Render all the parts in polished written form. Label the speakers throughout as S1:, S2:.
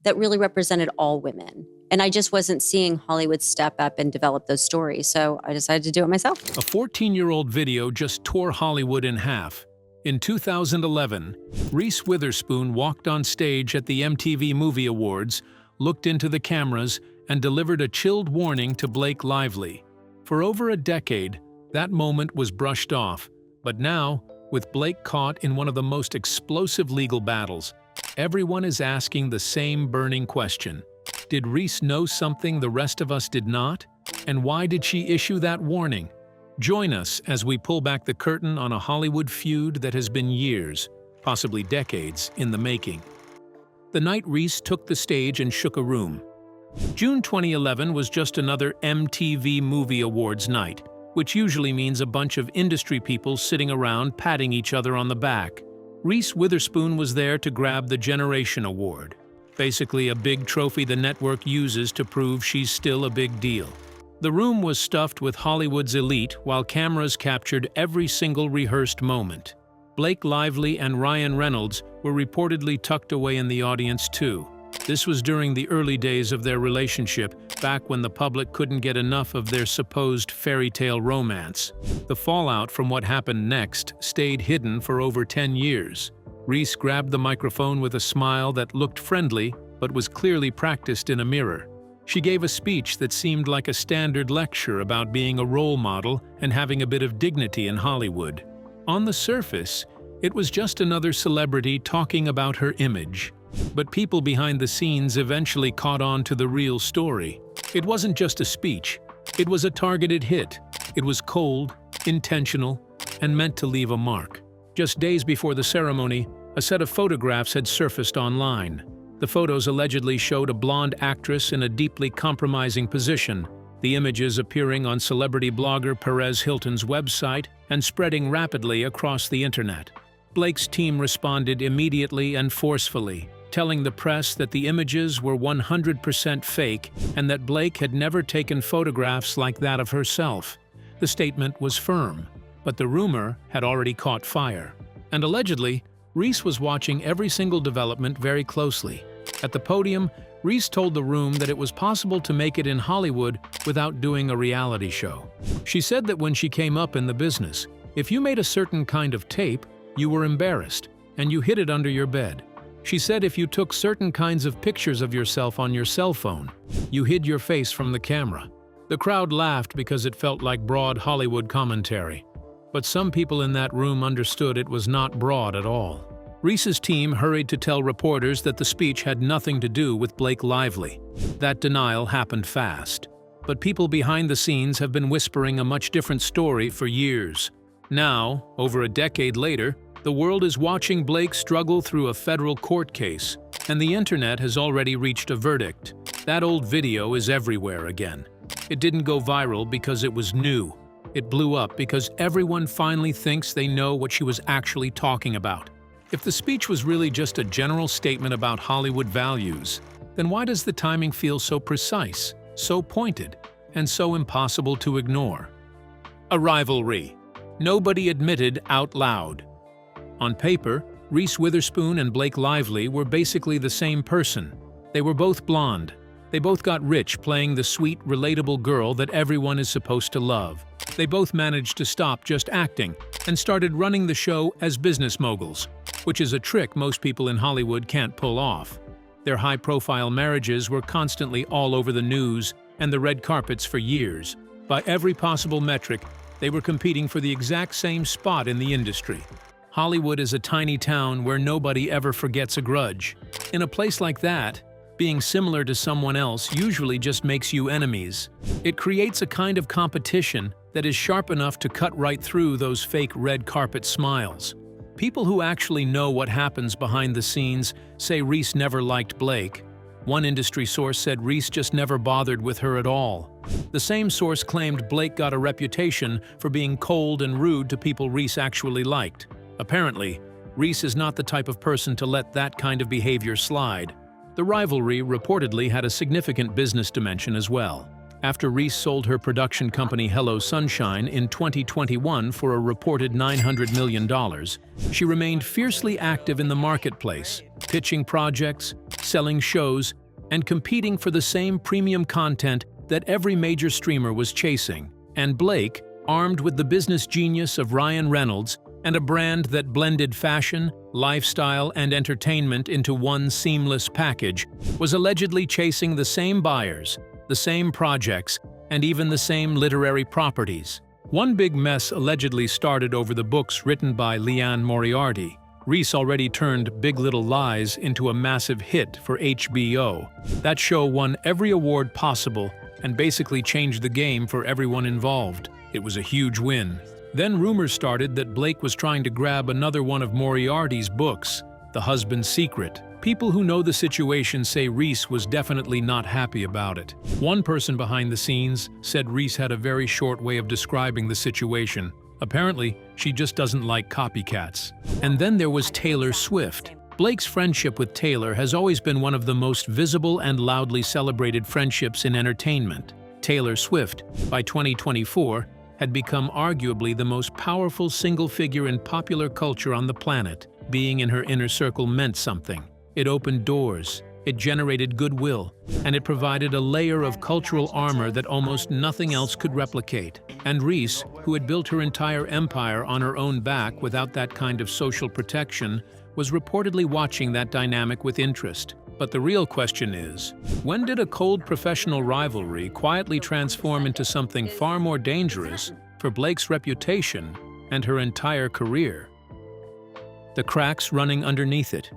S1: that really represented all women. And I just wasn't seeing Hollywood step up and develop those stories, so I decided to do it myself.
S2: A 14-year-old video just tore Hollywood in half. In 2011, Reese Witherspoon walked on stage at the MTV Movie Awards, looked into the cameras, and delivered a chilled warning to Blake Lively. For over a decade, that moment was brushed off, but now, with Blake caught in one of the most explosive legal battles, everyone is asking the same burning question. Did Reese know something the rest of us did not? And why did she issue that warning? Join us as we pull back the curtain on a Hollywood feud that has been years, possibly decades, in the making. The night Reese took the stage and shook a room. June 2011 was just another MTV Movie Awards night, which usually means a bunch of industry people sitting around patting each other on the back. Reese Witherspoon was there to grab the Generation Award, basically a big trophy the network uses to prove she's still a big deal. The room was stuffed with Hollywood's elite while cameras captured every single rehearsed moment. Blake Lively and Ryan Reynolds were reportedly tucked away in the audience too. This was during the early days of their relationship, back when the public couldn't get enough of their supposed fairy tale romance. The fallout from what happened next stayed hidden for over 10 years. Reese grabbed the microphone with a smile that looked friendly, but was clearly practiced in a mirror. She gave a speech that seemed like a standard lecture about being a role model and having a bit of dignity in Hollywood. On the surface, it was just another celebrity talking about her image. But people behind the scenes eventually caught on to the real story. It wasn't just a speech. It was a targeted hit. It was cold, intentional, and meant to leave a mark. Just days before the ceremony, a set of photographs had surfaced online. The photos allegedly showed a blonde actress in a deeply compromising position, the images appearing on celebrity blogger Perez Hilton's website and spreading rapidly across the internet. Blake's team responded immediately and forcefully, telling the press that the images were 100% fake and that Blake had never taken photographs like that of herself. The statement was firm, but the rumor had already caught fire. And allegedly, Reese was watching every single development very closely. At the podium, Reese told the room that it was possible to make it in Hollywood without doing a reality show. She said that when she came up in the business, if you made a certain kind of tape, you were embarrassed, and you hid it under your bed. She said if you took certain kinds of pictures of yourself on your cell phone, you hid your face from the camera. The crowd laughed because it felt like broad Hollywood commentary. But some people in that room understood it was not broad at all. Reese's team hurried to tell reporters that the speech had nothing to do with Blake Lively. That denial happened fast. But people behind the scenes have been whispering a much different story for years. Now, over a decade later, the world is watching Blake struggle through a federal court case, and the internet has already reached a verdict. That old video is everywhere again. It didn't go viral because it was new. It blew up because everyone finally thinks they know what she was actually talking about. If the speech was really just a general statement about Hollywood values, then why does the timing feel so precise, so pointed, and so impossible to ignore? A rivalry. Nobody admitted out loud. On paper, Reese Witherspoon and Blake Lively were basically the same person. They were both blonde. They both got rich playing the sweet, relatable girl that everyone is supposed to love. They both managed to stop just acting and started running the show as business moguls, which is a trick most people in Hollywood can't pull off. Their high-profile marriages were constantly all over the news and the red carpets for years. By every possible metric, they were competing for the exact same spot in the industry. Hollywood is a tiny town where nobody ever forgets a grudge. In a place like that, being similar to someone else usually just makes you enemies. It creates a kind of competition that is sharp enough to cut right through those fake red carpet smiles. People who actually know what happens behind the scenes say Reese never liked Blake. One industry source said Reese just never bothered with her at all. The same source claimed Blake got a reputation for being cold and rude to people Reese actually liked. Apparently, Reese is not the type of person to let that kind of behavior slide. The rivalry reportedly had a significant business dimension as well. After Reese sold her production company Hello Sunshine in 2021 for a reported $900 million, she remained fiercely active in the marketplace, pitching projects, selling shows, and competing for the same premium content that every major streamer was chasing. And Blake, armed with the business genius of Ryan Reynolds and a brand that blended fashion, lifestyle, and entertainment into one seamless package, was allegedly chasing the same buyers, the same projects, and even the same literary properties. One big mess allegedly started over the books written by Liane Moriarty. Reese already turned Big Little Lies into a massive hit for HBO. That show won every award possible and basically changed the game for everyone involved. It was a huge win. Then rumors started that Blake was trying to grab another one of Moriarty's books, The Husband's Secret. People who know the situation say Reese was definitely not happy about it. One person behind the scenes said Reese had a very short way of describing the situation. Apparently, she just doesn't like copycats. And then there was Taylor Swift. Blake's friendship with Taylor has always been one of the most visible and loudly celebrated friendships in entertainment. Taylor Swift, by 2024, had become arguably the most powerful single figure in popular culture on the planet. Being in her inner circle meant something. It opened doors, it generated goodwill, and it provided a layer of cultural armor that almost nothing else could replicate. And Reese, who had built her entire empire on her own back without that kind of social protection, was reportedly watching that dynamic with interest. But the real question is, when did a cold professional rivalry quietly transform into something far more dangerous for Blake's reputation and her entire career? The cracks running underneath it.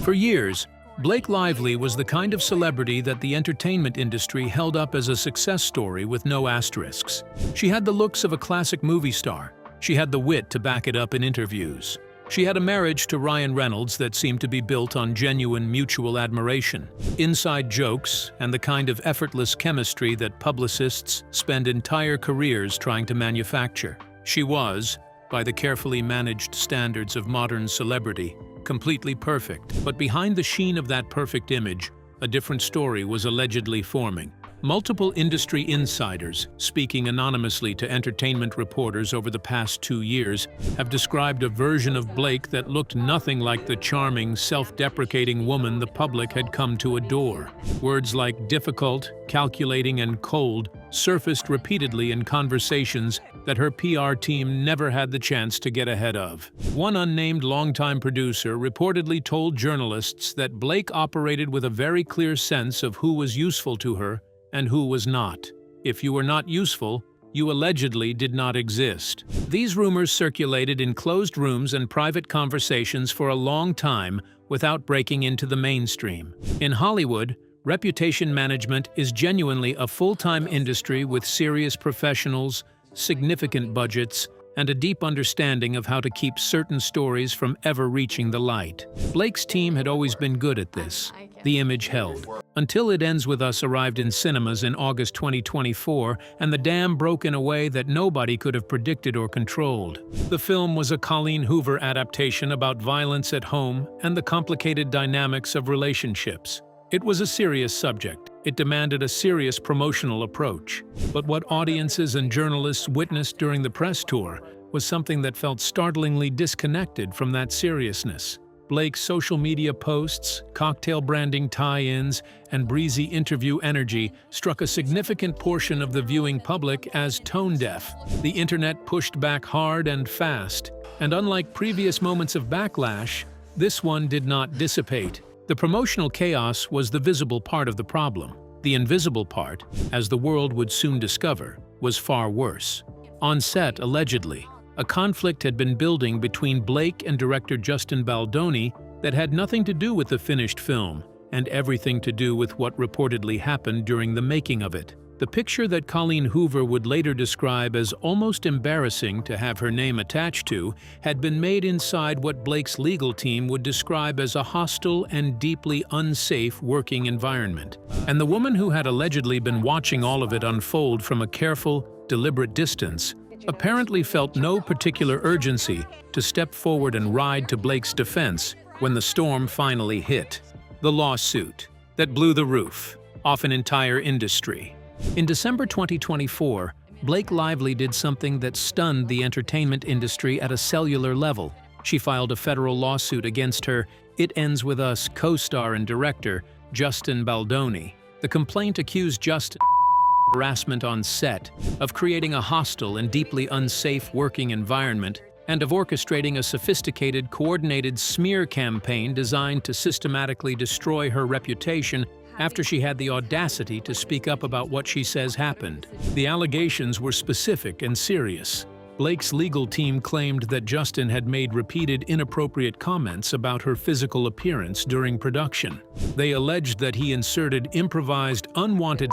S2: For years, Blake Lively was the kind of celebrity that the entertainment industry held up as a success story with no asterisks. She had the looks of a classic movie star. She had the wit to back it up in interviews. She had a marriage to Ryan Reynolds that seemed to be built on genuine mutual admiration, inside jokes, and the kind of effortless chemistry that publicists spend entire careers trying to manufacture. She was, by the carefully managed standards of modern celebrity, completely perfect. But behind the sheen of that perfect image, a different story was allegedly forming. Multiple industry insiders, speaking anonymously to entertainment reporters over the past 2 years, have described a version of Blake that looked nothing like the charming, self-deprecating woman the public had come to adore. Words like difficult, calculating, and cold surfaced repeatedly in conversations that her PR team never had the chance to get ahead of. One unnamed longtime producer reportedly told journalists that Blake operated with a very clear sense of who was useful to her and who was not. If you were not useful, you allegedly did not exist. These rumors circulated in closed rooms and private conversations for a long time without breaking into the mainstream. In Hollywood, reputation management is genuinely a full-time industry with serious professionals, significant budgets, and a deep understanding of how to keep certain stories from ever reaching the light. Blake's team had always been good at this. The image held. Until It Ends With Us arrived in cinemas in August 2024, and the dam broke in a way that nobody could have predicted or controlled. The film was a Colleen Hoover adaptation about violence at home and the complicated dynamics of relationships. It was a serious subject. It demanded a serious promotional approach. But what audiences and journalists witnessed during the press tour was something that felt startlingly disconnected from that seriousness. Blake's social media posts, cocktail branding tie-ins, and breezy interview energy struck a significant portion of the viewing public as tone-deaf. The internet pushed back hard and fast, and unlike previous moments of backlash, this one did not dissipate. The promotional chaos was the visible part of the problem. The invisible part, as the world would soon discover, was far worse. On set, allegedly, a conflict had been building between Blake and director Justin Baldoni that had nothing to do with the finished film and everything to do with what reportedly happened during the making of it. The picture that Colleen Hoover would later describe as almost embarrassing to have her name attached to had been made inside what Blake's legal team would describe as a hostile and deeply unsafe working environment. And the woman who had allegedly been watching all of it unfold from a careful, deliberate distance apparently felt no particular urgency to step forward and ride to Blake's defense when the storm finally hit. The lawsuit that blew the roof off an entire industry. In December 2024, Blake Lively did something that stunned the entertainment industry at a cellular level. She filed a federal lawsuit against her It Ends With Us co-star and director, Justin Baldoni. The complaint accused Justin of harassment on set, of creating a hostile and deeply unsafe working environment, and of orchestrating a sophisticated, coordinated smear campaign designed to systematically destroy her reputation after she had the audacity to speak up about what she says happened. The allegations were specific and serious. Blake's legal team claimed that Justin had made repeated inappropriate comments about her physical appearance during production. They alleged that he inserted improvised, unwanted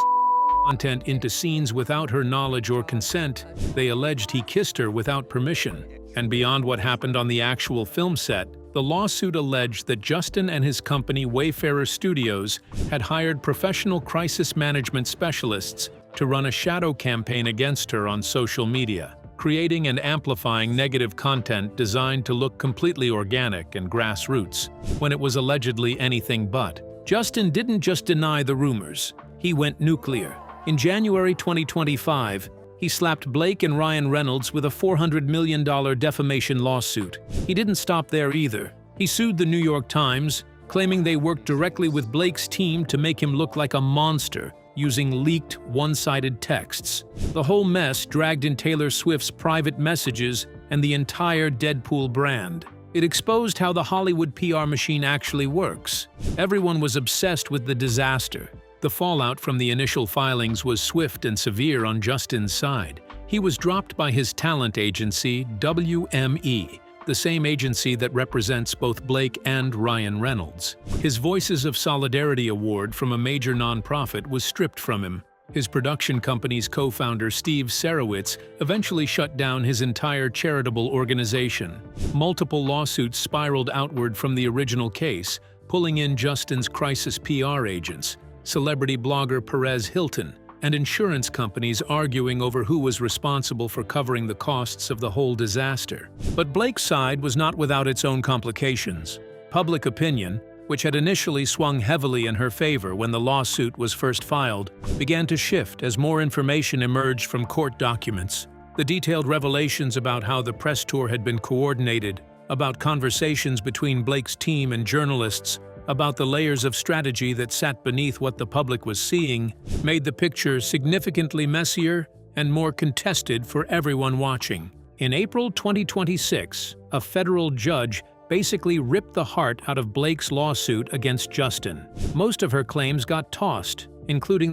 S2: content into scenes without her knowledge or consent. They alleged he kissed her without permission. And beyond what happened on the actual film set, the lawsuit alleged that Justin and his company Wayfarer Studios had hired professional crisis management specialists to run a shadow campaign against her on social media, creating and amplifying negative content designed to look completely organic and grassroots, when it was allegedly anything but. Justin didn't just deny the rumors, he went nuclear. In January 2025, he slapped Blake and Ryan Reynolds with a $400 million defamation lawsuit. He didn't stop there either. He sued the New York Times, claiming they worked directly with Blake's team to make him look like a monster, using leaked, one-sided texts. The whole mess dragged in Taylor Swift's private messages and the entire Deadpool brand. It exposed how the Hollywood PR machine actually works. Everyone was obsessed with the disaster. The fallout from the initial filings was swift and severe on Justin's side. He was dropped by his talent agency, WME, the same agency that represents both Blake and Ryan Reynolds. His Voices of Solidarity award from a major nonprofit was stripped from him. His production company's co-founder Steve Sarowitz eventually shut down his entire charitable organization. Multiple lawsuits spiraled outward from the original case, pulling in Justin's crisis PR agents, celebrity blogger Perez Hilton, and insurance companies arguing over who was responsible for covering the costs of the whole disaster. But Blake's side was not without its own complications. Public opinion, which had initially swung heavily in her favor when the lawsuit was first filed, began to shift as more information emerged from court documents. The detailed revelations about how the press tour had been coordinated, about conversations between Blake's team and journalists, about the layers of strategy that sat beneath what the public was seeing, made the picture significantly messier and more contested for everyone watching. In April 2026, a federal judge basically ripped the heart out of Blake's lawsuit against Justin. Most of her claims got tossed, including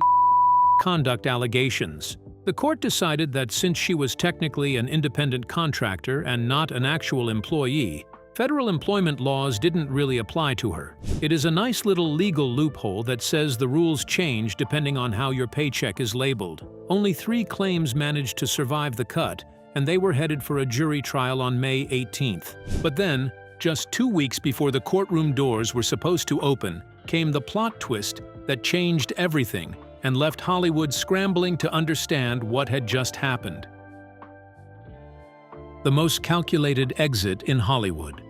S2: conduct allegations. The court decided that since she was technically an independent contractor and not an actual employee, federal employment laws didn't really apply to her. It is a nice little legal loophole that says the rules change depending on how your paycheck is labeled. Only 3 claims managed to survive the cut, and they were headed for a jury trial on May 18th. But then, just 2 weeks before the courtroom doors were supposed to open, came the plot twist that changed everything and left Hollywood scrambling to understand what had just happened. The most calculated exit in Hollywood.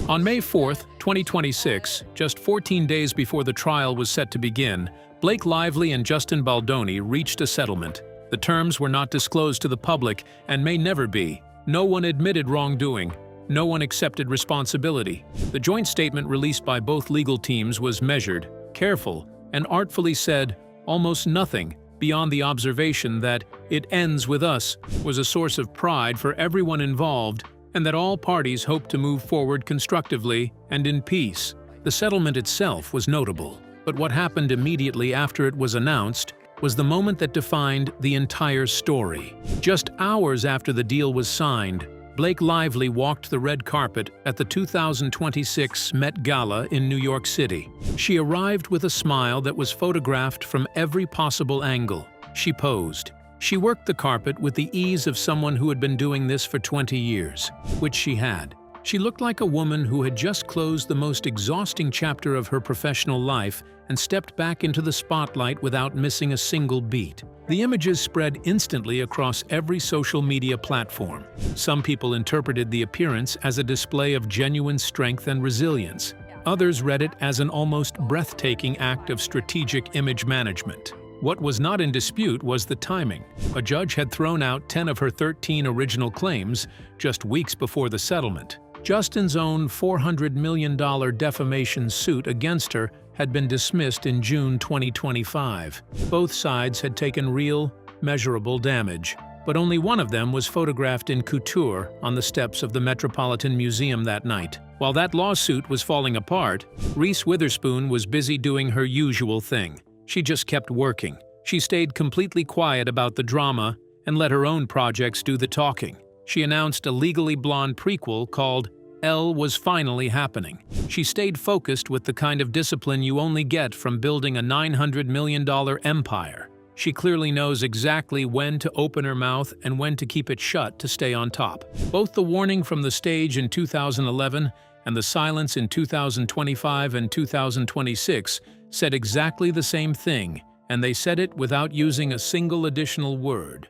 S2: On May 4, 2026, just 14 days before the trial was set to begin, Blake Lively and Justin Baldoni reached a settlement. The terms were not disclosed to the public and may never be. No one admitted wrongdoing. No one accepted responsibility. The joint statement released by both legal teams was measured, careful, and artfully said almost nothing beyond the observation that "it ends with us" was a source of pride for everyone involved, and that all parties hoped to move forward constructively and in peace. The settlement itself was notable, but what happened immediately after it was announced was the moment that defined the entire story. Just hours after the deal was signed, Blake Lively walked the red carpet at the 2026 Met Gala in New York City. She arrived with a smile that was photographed from every possible angle. She posed. She worked the carpet with the ease of someone who had been doing this for 20 years, which she had. She looked like a woman who had just closed the most exhausting chapter of her professional life and stepped back into the spotlight without missing a single beat. The images spread instantly across every social media platform. Some people interpreted the appearance as a display of genuine strength and resilience. Others read it as an almost breathtaking act of strategic image management. What was not in dispute was the timing. A judge had thrown out 10 of her 13 original claims just weeks before the settlement. Justin's own $400 million defamation suit against her had been dismissed in June 2025. Both sides had taken real, measurable damage, but only one of them was photographed in couture on the steps of the Metropolitan Museum that night. While that lawsuit was falling apart, Reese Witherspoon was busy doing her usual thing. She just kept working. She stayed completely quiet about the drama and let her own projects do the talking. She announced a Legally Blonde prequel called Elle Was Finally Happening. She stayed focused with the kind of discipline you only get from building a $900 million empire. She clearly knows exactly when to open her mouth and when to keep it shut to stay on top. Both the warning from the stage in 2011 and the silence in 2025 and 2026 said exactly the same thing, and they said it without using a single additional word.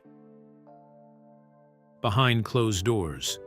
S2: Behind closed doors.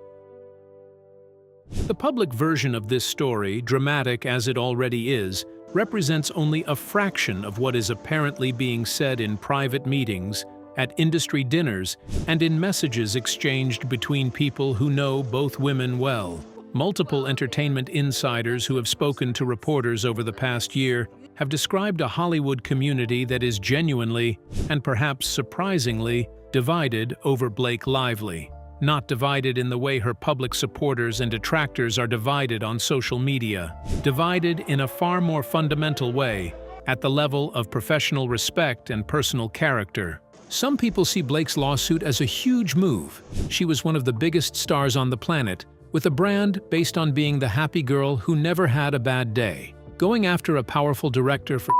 S2: The public version of this story, dramatic as it already is, represents only a fraction of what is apparently being said in private meetings, at industry dinners, and in messages exchanged between people who know both women well. Multiple entertainment insiders who have spoken to reporters over the past year have described a Hollywood community that is genuinely, and perhaps surprisingly, divided over Blake Lively. Not divided in the way her public supporters and detractors are divided on social media. Divided in a far more fundamental way, at the level of professional respect and personal character. Some people see Blake's lawsuit as a huge move. She was one of the biggest stars on the planet, with a brand based on being the happy girl who never had a bad day. Going after a powerful director for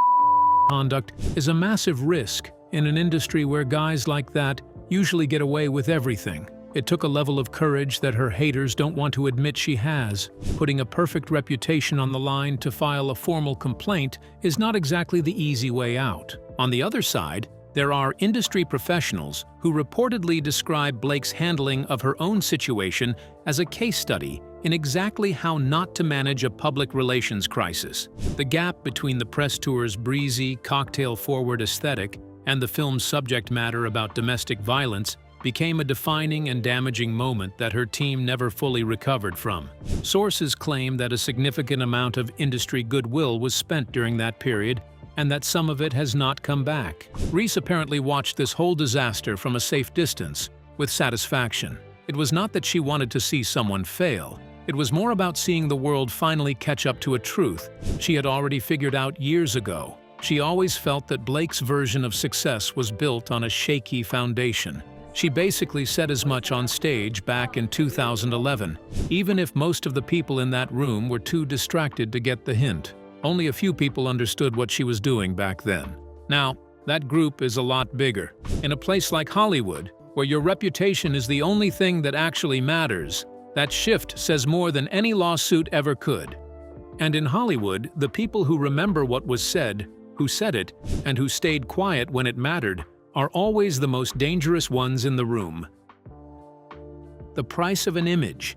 S2: conduct is a massive risk in an industry where guys like that usually get away with everything. It took a level of courage that her haters don't want to admit she has. Putting a perfect reputation on the line to file a formal complaint is not exactly the easy way out. On the other side, there are industry professionals who reportedly describe Blake's handling of her own situation as a case study in exactly how not to manage a public relations crisis. The gap between the press tour's breezy, cocktail-forward aesthetic and the film's subject matter about domestic violence became a defining and damaging moment that her team never fully recovered from. Sources claim that a significant amount of industry goodwill was spent during that period, and that some of it has not come back. Reese apparently watched this whole disaster from a safe distance, with satisfaction. It was not that she wanted to see someone fail. It was more about seeing the world finally catch up to a truth she had already figured out years ago. She always felt that Blake's version of success was built on a shaky foundation. She basically said as much on stage back in 2011, even if most of the people in that room were too distracted to get the hint. Only a few people understood what she was doing back then. Now, that group is a lot bigger. In a place like Hollywood, where your reputation is the only thing that actually matters, that shift says more than any lawsuit ever could. And in Hollywood, the people who remember what was said, who said it, and who stayed quiet when it mattered, are always the most dangerous ones in the room. The price of an image.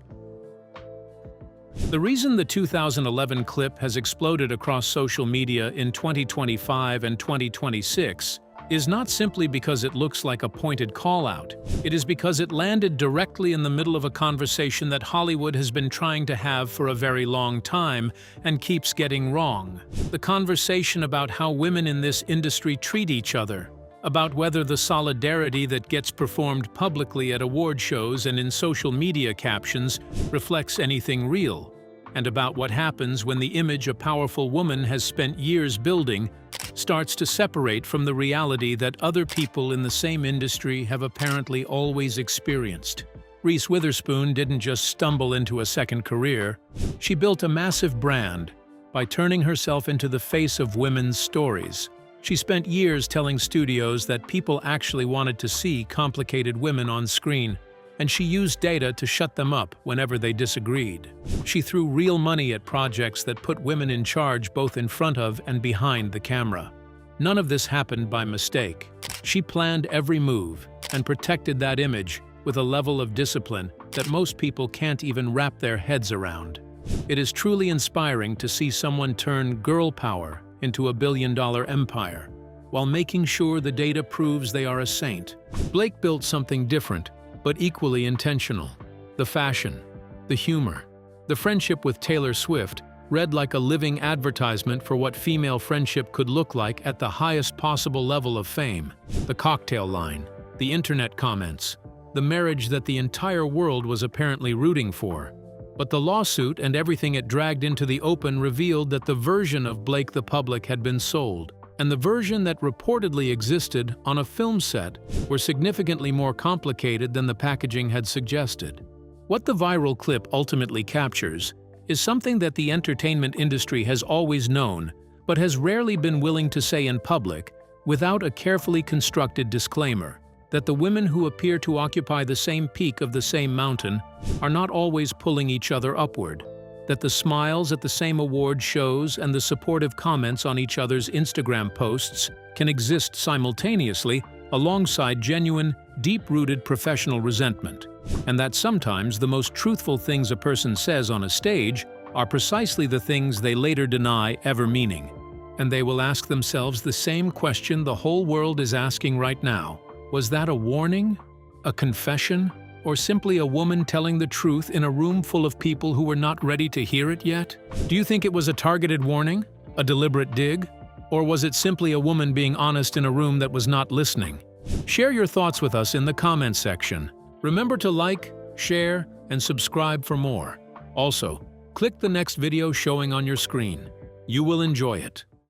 S2: The reason the 2011 clip has exploded across social media in 2025 and 2026 is not simply because it looks like a pointed call-out. It is because it landed directly in the middle of a conversation that Hollywood has been trying to have for a very long time and keeps getting wrong. The conversation about how women in this industry treat each other, about whether the solidarity that gets performed publicly at award shows and in social media captions reflects anything real, and about what happens when the image a powerful woman has spent years building starts to separate from the reality that other people in the same industry have apparently always experienced. Reese Witherspoon didn't just stumble into a second career, she built a massive brand by turning herself into the face of women's stories. She spent years telling studios that people actually wanted to see complicated women on screen, and she used data to shut them up whenever they disagreed. She threw real money at projects that put women in charge both in front of and behind the camera. None of this happened by mistake. She planned every move and protected that image with a level of discipline that most people can't even wrap their heads around. It is truly inspiring to see someone turn girl power into a billion-dollar empire, while making sure the data proves they are a saint. Blake built something different, but equally intentional. The fashion, the humor, the friendship with Taylor Swift read like a living advertisement for what female friendship could look like at the highest possible level of fame. The cocktail line, the internet comments, the marriage that the entire world was apparently rooting for. But the lawsuit and everything it dragged into the open revealed that the version of Blake the public had been sold, and the version that reportedly existed on a film set were significantly more complicated than the packaging had suggested. What the viral clip ultimately captures is something that the entertainment industry has always known, but has rarely been willing to say in public without a carefully constructed disclaimer, that the women who appear to occupy the same peak of the same mountain are not always pulling each other upward, that the smiles at the same award shows and the supportive comments on each other's Instagram posts can exist simultaneously alongside genuine, deep-rooted professional resentment, and that sometimes the most truthful things a person says on a stage are precisely the things they later deny ever meaning. And they will ask themselves the same question the whole world is asking right now. Was that a warning? A confession? Or simply a woman telling the truth in a room full of people who were not ready to hear it yet? Do you think it was a targeted warning? A deliberate dig? Or was it simply a woman being honest in a room that was not listening? Share your thoughts with us in the comments section. Remember to like, share, and subscribe for more. Also, click the next video showing on your screen. You will enjoy it.